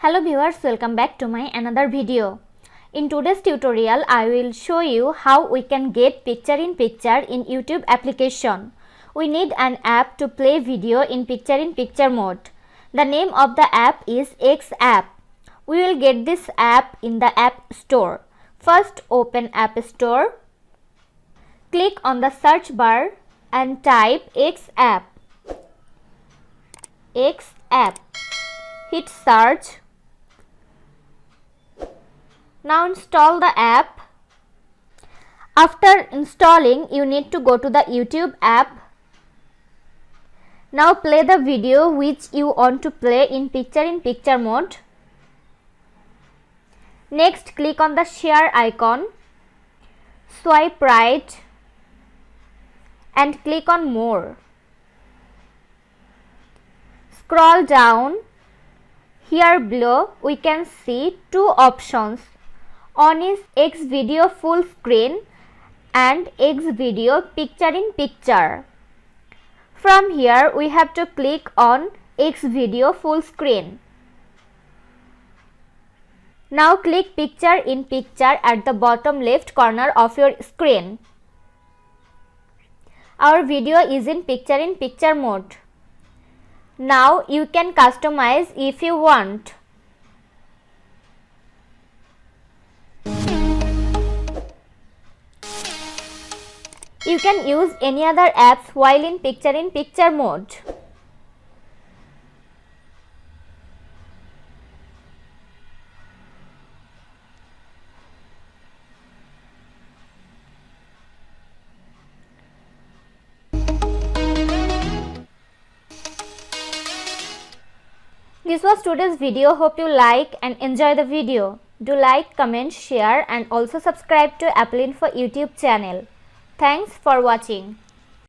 Hello viewers, welcome back to my another video. In today's tutorial, I will show you how we can get picture-in-picture in YouTube application. We need an app to play video in picture-in-picture mode. The name of the app is X app. We will get this app in the App Store. First, open App Store. Click on the search bar and type X app. X app. Hit search. Now install the app. After installing, you need to go to the YouTube app. Now play the video which you want to play in picture-in-picture mode. Next, click on the share icon. Swipe right and click on more. Scroll down. Here below we can see two options. One is X video full screen and X video picture in picture. From here we have to click on X video full screen. Now click picture in picture at the bottom left corner of your screen. Our video is in picture mode. Now you can customize if you want. You can use any other apps while in picture mode. This was today's video. Hope you like and enjoy the video. Do like, comment, share and also subscribe to Apple Info YouTube channel. Thanks for watching.